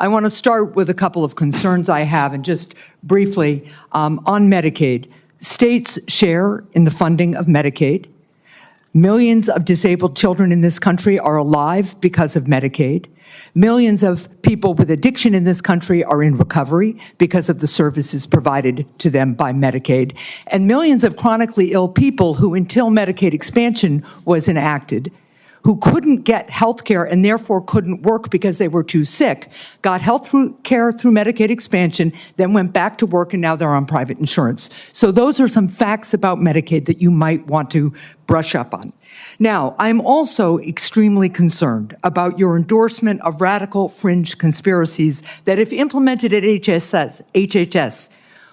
I want to start with a couple of concerns I have, and just briefly, on Medicaid. States share in the funding of Medicaid. Millions of disabled children in this country are alive because of Medicaid. Millions of people with addiction in this country are in recovery because of the services provided to them by Medicaid. And millions of chronically ill people who, until Medicaid expansion was enacted, who couldn't get health care and therefore couldn't work because they were too sick, got health care through Medicaid expansion, then went back to work, and now they're on private insurance. So those are some facts about Medicaid that you might want to brush up on. Now, I'm also extremely concerned about your endorsement of radical fringe conspiracies that, if implemented at HHS,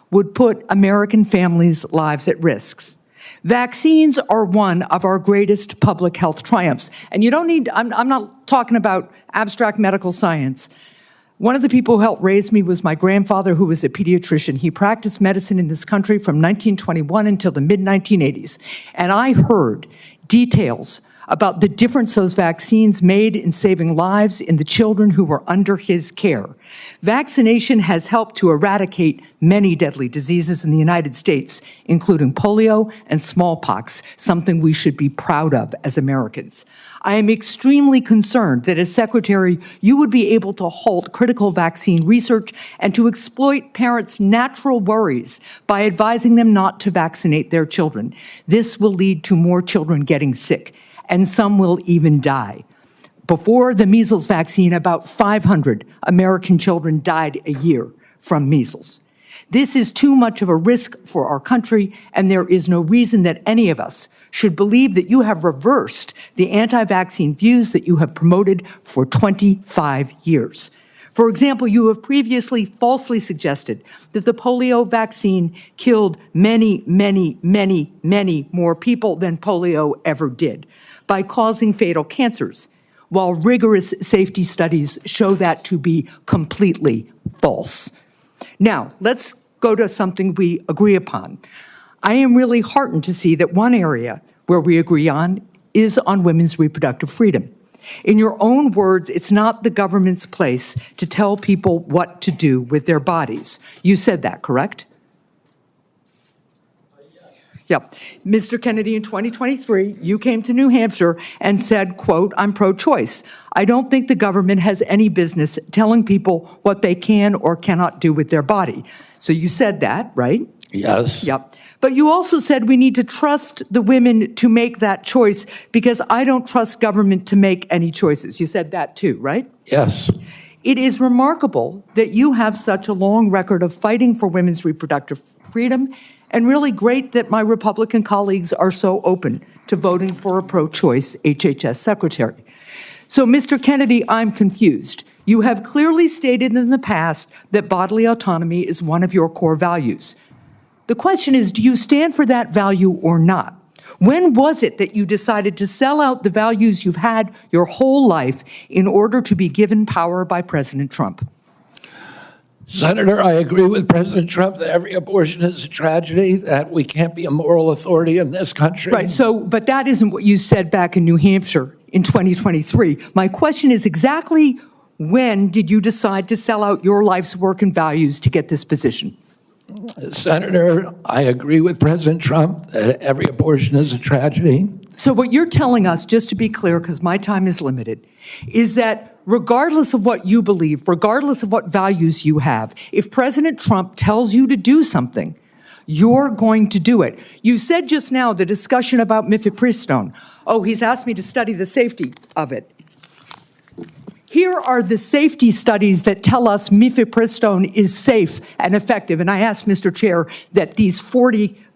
would put American families' lives at risk. Vaccines are one of our greatest public health triumphs. And you don't need, I'm not talking about abstract medical science. One of the people who helped raise me was my grandfather, who was a pediatrician. He practiced medicine in this country from 1921 until the mid-1980s. And I heard details about the difference those vaccines made in saving lives in the children who were under his care. Vaccination has helped to eradicate many deadly diseases in the United States, including polio and smallpox, something we should be proud of as Americans. I am extremely concerned that as Secretary, you would be able to halt critical vaccine research and to exploit parents' natural worries by advising them not to vaccinate their children. This will lead to more children getting sick, and some will even die. Before the measles vaccine, about 500 American children died a year from measles. This is too much of a risk for our country, and there is no reason that any of us should believe that you have reversed the anti-vaccine views that you have promoted for 25 years. For example, you have previously falsely suggested that the polio vaccine killed many, many, many, many more people than polio ever did by causing fatal cancers, while rigorous safety studies show that to be completely false. Now, let's go to something we agree upon. I am really heartened to see that one area where we agree on is on women's reproductive freedom. In your own words, it's not the government's place to tell people what to do with their bodies. You said that, correct? Yep. Mr. Kennedy, in 2023, you came to New Hampshire and said, quote, "I'm pro-choice. I don't think the government has any business telling people what they can or cannot do with their body." So you said that, right? Yes. Yep. But you also said we need to trust the women to make that choice because I don't trust government to make any choices. You said that too, right? Yes. It is remarkable that you have such a long record of fighting for women's reproductive freedom, and really great that my Republican colleagues are so open to voting for a pro-choice HHS secretary. So, Mr. Kennedy, I'm confused. You have clearly stated in the past that bodily autonomy is one of your core values. The question is, do you stand for that value or not? When was it that you decided to sell out the values you've had your whole life in order to be given power by President Trump? Senator, I agree with President Trump that every abortion is a tragedy, that we can't be a moral authority in this country. Right, so, but that isn't what you said back in New Hampshire in 2023. My question is exactly when did you decide to sell out your life's work and values to get this position? Senator, I agree with President Trump that every abortion is a tragedy. So what you're telling us, just to be clear, because my time is limited, is that regardless of what you believe, regardless of what values you have, if President Trump tells you to do something, you're going to do it. You said just now the discussion about mifepristone. Oh, he's asked me to study the safety of it. Here are the safety studies that tell us mifepristone is safe and effective. And I asked Mr. Chair that these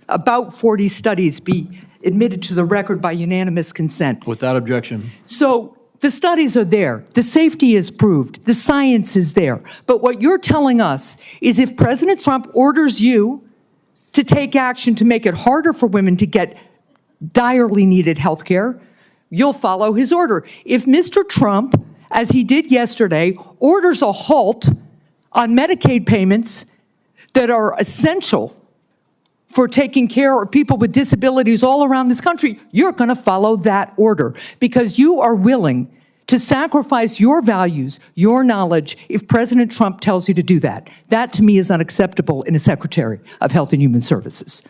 about 40 studies be admitted to the record by unanimous consent. Without objection. So the studies are there. The safety is proved. The science is there. But what you're telling us is if President Trump orders you to take action to make it harder for women to get direly needed health care, you'll follow his order. If Mr. Trump, as he did yesterday, orders a halt on Medicaid payments that are essential for taking care of people with disabilities all around this country, you're going to follow that order because you are willing to sacrifice your values, your knowledge, if President Trump tells you to do that. That, to me, is unacceptable in a Secretary of Health and Human Services.